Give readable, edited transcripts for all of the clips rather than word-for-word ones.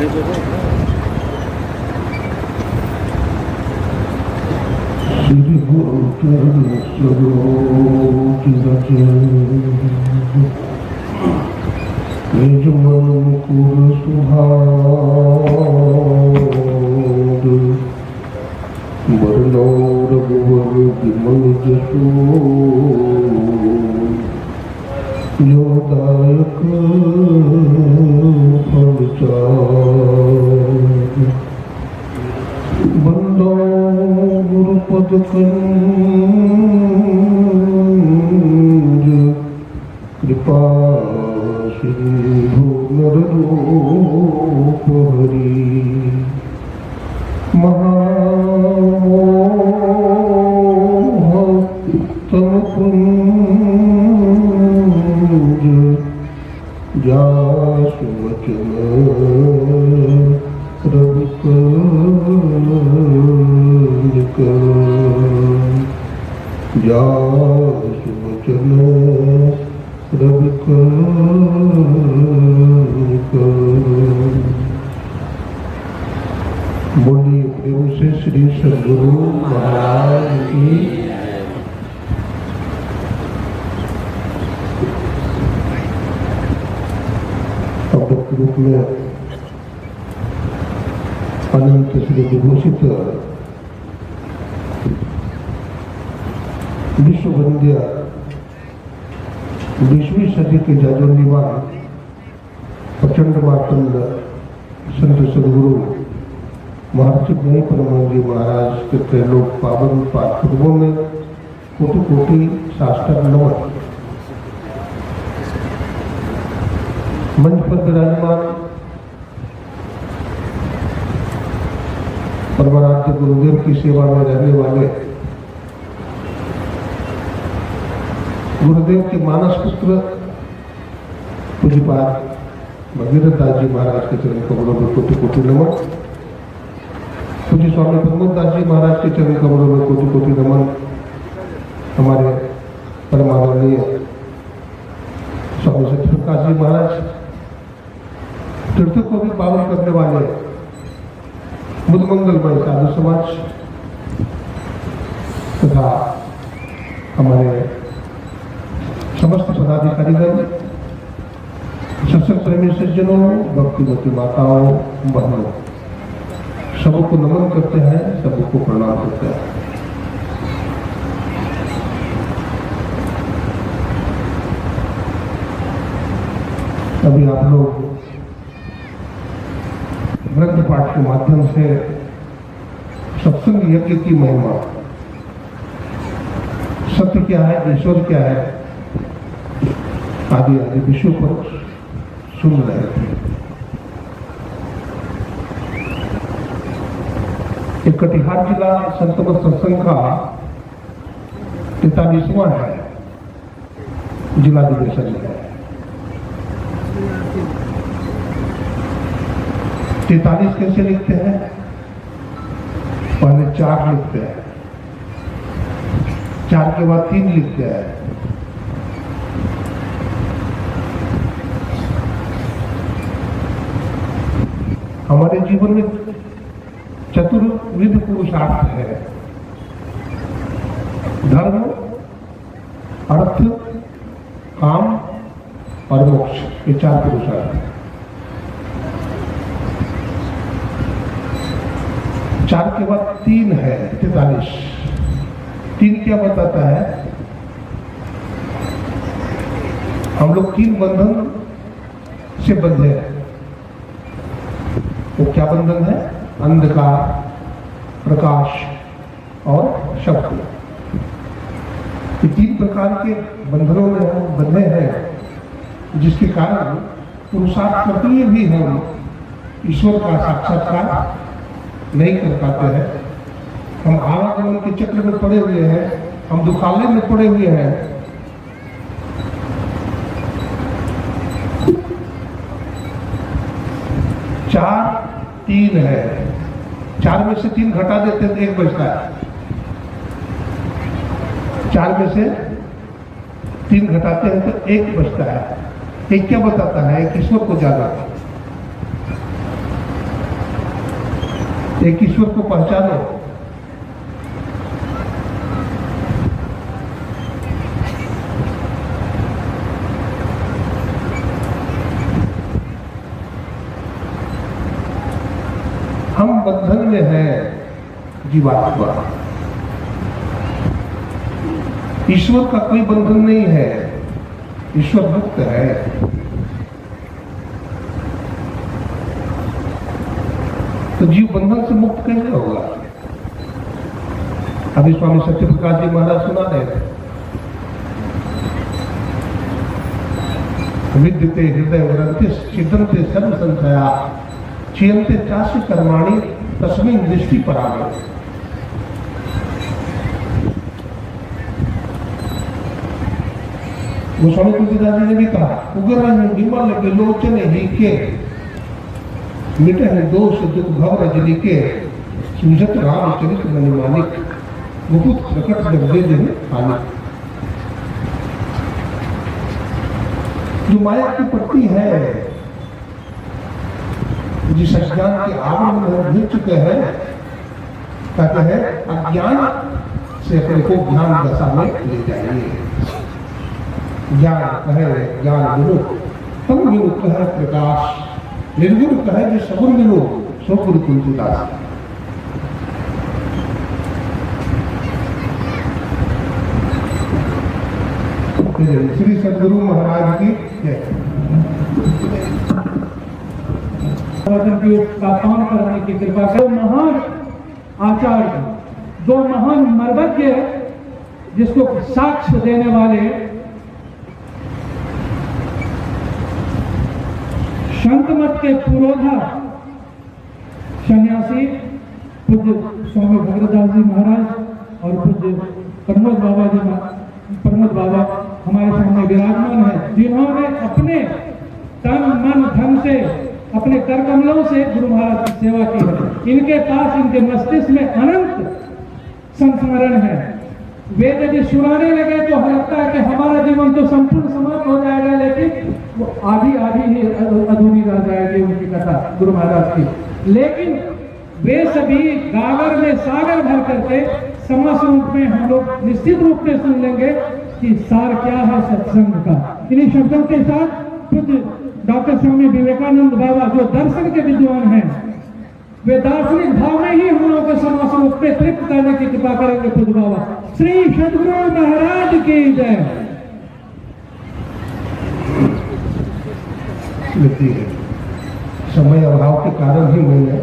निज मन मुकुर सुहाग बरनौ रघुवर विमल जसु जो दायक फल चार बंदो गुरुपद कंज कृपा सिंधु नररूप हरि महामोह तम कुंज जासु वचन रविकलिक जासु वचन रविकलिक। बोलिए प्रेम से श्री सद्गुरु महाराज की। अवधक रूप में अनंत श्री विभूषित विश्व वंद्य 20वीं सदी के जाजोलीवान प्रचंड मातंड संत सदगुरु महर्षि ज्ञानी परमानंद जी महाराज के त्रैलोक पावन पादपद्मों में कोटि कोटि साष्टांग नमन। मंच पर विराजमान परमाराध्य गुरुदेव की सेवा में रहने वाले गुरुदेव के मानस पुत्र पूज्यपाद भगीरथ दास जी महाराज के चरण कमलों में कोटि कोटि नमन। पूज्य स्वामी प्रमोद दास जी महाराज के चरण कमलों में कोटि कोटि नमन। हमारे परमानंदीय स्वामी सत्यप्रकाश जी महाराज तीर्थ को भी पावन करने वाले बुद्ध मंगलमय साधु समाज तथा हमारे समस्त पदाधिकारीगण, सत्संग प्रेमी सज्जनों, भक्तिवती माताओं, बहनों, सबको नमन करते हैं, सबको प्रणाम करते हैं। अभी आप लोग ग्रंथ पाठ के माध्यम से सत्संग यज्ञ की महिमा, सत्य क्या है, ईश्वर क्या है, आदि आदि विषयों पर सुन रहे थे। एक कटिहार जिला संत सत्संग का 43वां है जिलाधिवेशन है। 43 कैसे लिखते हैं? पहले 4 लिखते हैं, 4 के बाद 3 लिखते हैं। हमारे जीवन में चतुर्विध पुरुषार्थ है। धर्म, अर्थ, काम और मोक्ष, ये 4 पुरुषार्थ है। 4 के बाद 3 है, 43। 3 क्या बताता है? हम लोग 3 बंधन से बंधे हैं। वो क्या बंधन है? अंधकार, प्रकाश और शब्द। ये 3 प्रकार के बंधनों में हम बंधे हैं, जिसके कारण पुरुषार्थ करते हुए भी हम ईश्वर का साक्षात्कार नहीं कर पाते हैं। हम आवागमन के चक्र में पड़े हुए हैं, हम दुखालय में पड़े हुए हैं। चार 3 है, 4 में से 3 घटा देते हैं तो 1 बचता है। 4 में से 3 घटाते हैं तो 1 बचता है। 1 क्या बताता है? ईश्वर को जाना। एक ईश्वर को पहचानो। हम बंधन में हैं जीवात्मा, ईश्वर का कोई बंधन नहीं है, ईश्वर मुक्त है। तो जीव बंधन से मुक्त कैसे होगा? अभी स्वामी सत्यप्रकाश जी महाराज सुना रहे थे, विद्यते हृदय ग्रंथि छिदन्ते सर्व संशया चीयन्ते चास्य कर्माणि तस्मिन् दृष्टि परागे। गोस्वामी तुलसीदास जी ने भी कहा, उग्र निमल विलोचन ही के मिटे है दोष दुख भव रजनी के सूझत रामचरित मणिमानिक मुकुट प्रकट जगदे दिन हानिक। जो माया की पट्टी है, जिस अज्ञान के आवरण में घिर चुके हैं, कहते हैं अज्ञान से अपने को ज्ञान दशा में ले जाइए। ज्ञान कहे ज्ञान विमुख, तम विमुख है प्रकाश, निर्गुण कहे जो सगुण विमुख सो गुरु तुलसीदास। श्री सदगुरु महाराज की जय। का पान करने की कृपा करो। महान आचार्य, जो महान मर्मज्ञ, जिसको साक्ष्य देने वाले संत मत के पुरोधा सन्यासी पूज्य स्वामी भगतदास जी महाराज और पूज्य प्रमोद बाबा हमारे सामने विराजमान है, जिन्होंने अपने तन मन धन से, अपने कर कमलों से गुरु महाराज की सेवा की है। इनके पास, इनके मस्तिष्क में अनंत संस्मरण है। वे यदि सुनाने लगे तो लगता है कि हमारा जीवन तो संपूर्ण समाप्त हो जाएगा, लेकिन वो आधी ही अधूरी रह जाएगी उनकी कथा गुरु महाराज की। लेकिन वे सभी गागर में सागर भर करके समास रूप में हम लोग निश्चित रूप से सुन लेंगे कि सार क्या है सत्संग का। इन्हीं शब्दों के साथ खुद डॉक्टर स्वामी विवेकानंद बाबा, जो दर्शन के विद्वान हैं, वे दार्शनिक भाव में ही हम लोगों को समास रूप में तृप्त करने की कृपा करेंगे। खुद बाबा श्री सदगुरु महाराज की जय। समय अभाव के कारण ही मैंने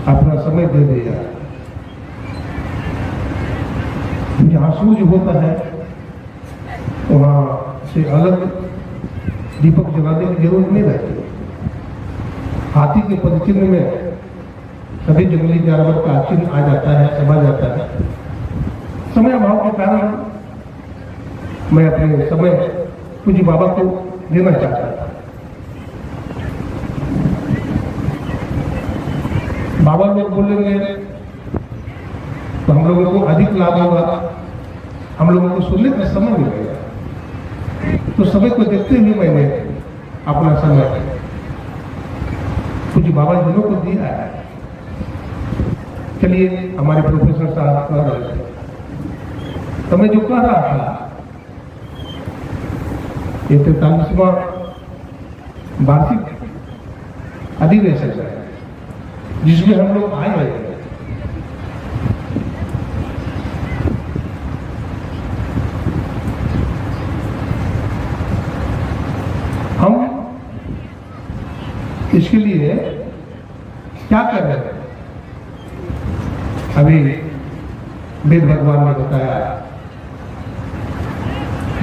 अपना समय दे दिया। जहाँ सूर्य होता है वहां से अलग दीपक जलाने की जरूरत नहीं रहती। हाथी के पदचिन्ह में सभी जंगली जानवर का चिन्ह आ जाता है, समा जाता है। समय अभाव के कारण मैं अपने समय पूज्य बाबा को देना चाहता था। बाबा लोग बोलेंगे तो हम लोगों को अधिक लाभ होगा, हम लोगों को सुनने का समय मिलेगा। तो समय को देखते हुए मैंने अपना समय कुछ बाबा जिनों को दिया है। चलिए, हमारे प्रोफेसर साहब कह रहे थे, तो मैं जो कह रहा था, ये 43वां वार्षिक अधिवेशन है जिसमें हम लोग आए हैं। हम इसके लिए क्या कर रहे हैं? अभी वेद भगवान ने बताया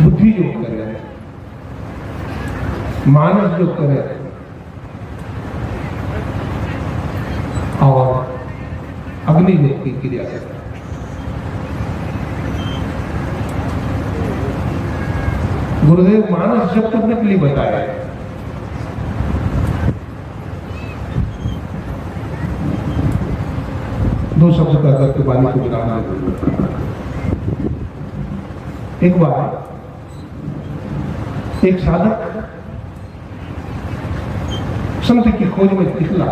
बुद्धि योग कर रहे हैं, मानस योग कर रहे हैं और अग्नि योग की क्रिया कर रहे हैं। गुरुदेव मानस जप करने के लिए बताया है। दो शब्द का करके वाणी को विराम दे। एक बार एक साधक संत की खोज में निकला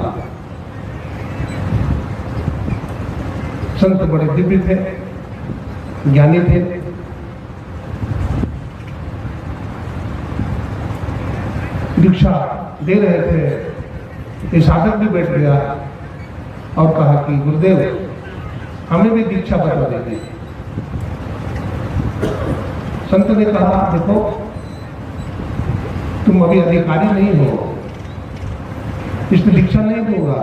संत बड़े दिव्य थे, ज्ञानी थे। दीक्षा दे रहे थे, ये साधक भी बैठ गया और कहा कि गुरुदेव हमें भी दीक्षा बता दीजिए। संत ने कहा देखो तुम अभी अधिकारी नहीं हो, इसमें दीक्षा नहीं दूंगा।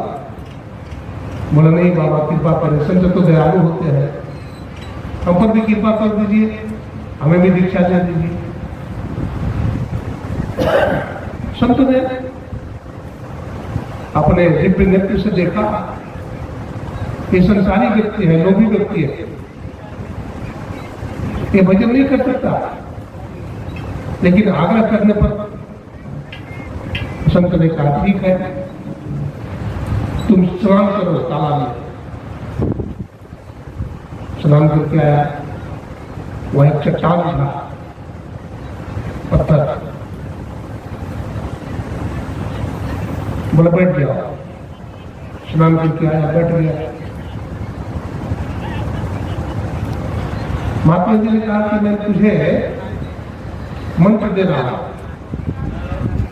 बोला नहीं बाबा कृपा करें, संत तो दयालु होते हैं, हम पर भी कृपा कर दीजिए, हमें भी दीक्षा दे दीजिए। संत ने अपने दिव्य नेत्र से देखा ये संसारी व्यक्ति है, लोभी व्यक्ति है, ये भजन नहीं कर सकता। लेकिन आग्रह करने पर संत ने कहा ठीक है तुम स्नान करो तालाब में। स्नान करके आया, वह एक चट्टान था, पत्थर। बोला बैठ जाओ। स्नान करके आया, बैठ गया। महात्मा जी ने कहा कि मैं तुझे मंत्र दे रहा हूं,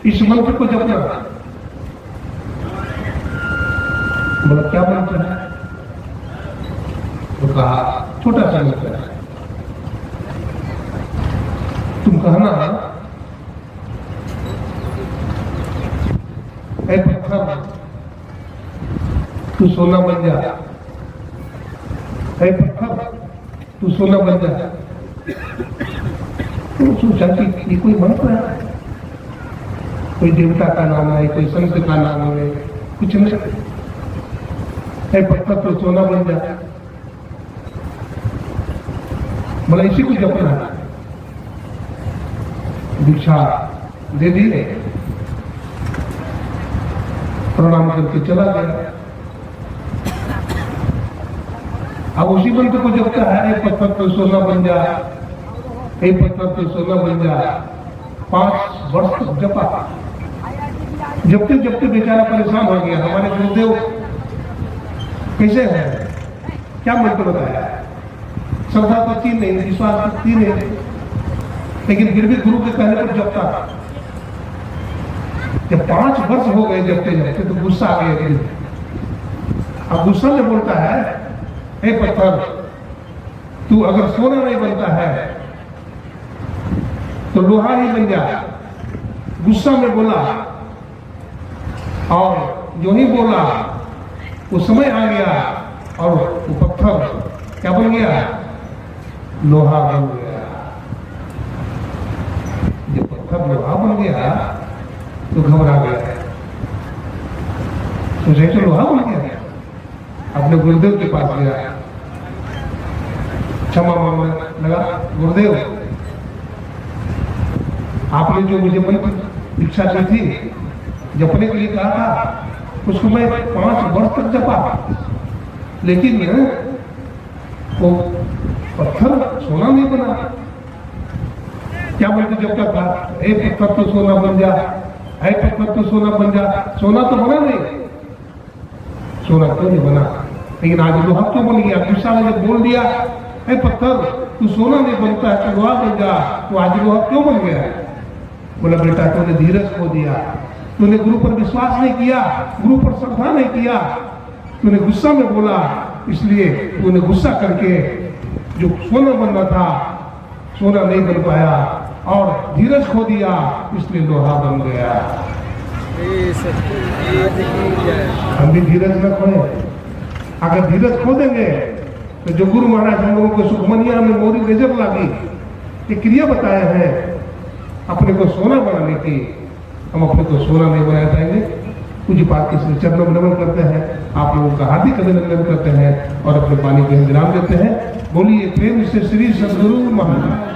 इस मंत्र को जपना। बोला क्या मंत्र है? तो कहा छोटा सा मंत्र है, तुम कहना ऐ पत्थर तू सोना बन जा, ऐ पत्थर तू सोना बन जा। तो सोचा कि ये कोई मंत्र है, कोई देवता का नाम है, कोई संत का नाम है, कुछ नहीं। ऐ पत्थर तू सोना बन जा। बोला इसी को जपना है। दीक्षा दे दी, प्रणाम करके चला गया। अब उसी मंत्र को जपता है, एक पत्थर तो सोना बन जा, एक पत्थर तो सोना बन जा। 5 वर्ष तक जपा। जपते जपते बेचारा परेशान हो गया। हमारे गुरुदेव कैसे है, क्या मंत्र बताया? श्रद्धा तो थी नहीं, विश्वास तो थी नहीं, लेकिन फिर भी गुरु के कहने पर जपता था। जब 5 वर्ष हो गए जपते जपते तो गुस्सा आ गया गुरु। अब गुस्सा में बोलता है हे पत्थर तू अगर सोना नहीं बनता है तो लोहा ही बन जा। गुस्सा में बोला और जो ही बोला वो समय आ गया और वो पत्थर क्या बन गया? लोहा बन गया। जब पत्थर लोहा बन गया तो घबरा गया, सोचे तो लोहा बन गया। अपने गुरुदेव के पास गया, क्षमा मांगने लगा। गुरुदेव आपने जो मुझे मंत्र दीक्षा दी थी, जपने के लिए कहा था, उसको मैं 5 वर्ष तक जपा, लेकिन वो पत्थर सोना नहीं बना। क्या मंत्र जपता था? ए पत्थर तो सोना बन जा, है पत्थर तो सोना बन जा। सोना तो बना नहीं, सोना क्यों नहीं बना, लेकिन आज लोहा क्यों बन गया? गुस्सा में जब बोल दिया है पत्थर तू सोना नहीं बनता है तो लोहा बन जा, तो आज लोहा क्यों बन गया? बोला बेटा तूने धीरज खो दिया, तूने गुरु पर विश्वास नहीं किया, गुरु पर श्रद्धा नहीं किया, तूने गुस्सा में बोला, इसलिए तूने गुस्सा करके जो सोना बनना था सोना नहीं बन पाया और धीरज खो दिया, इसलिए लोहा बन गया। हम भी धीरज न खोए। अगर धीरज खो देंगे तो जो गुरु महाराज हम लोगों को सुखमनिया में मोरी नजर लागी ये क्रिया बताए हैं अपने को सोना बनाने की, हम अपने को सोना नहीं बना पाएंगे। पूज्य पाठ के चरणों में नमन करते हैं, आप लोगों का हार्दिक अभिनंदन करते हैं और अपने पानी के विराम देते हैं। बोलिए प्रेम से श्री सद्गुरु महाराज।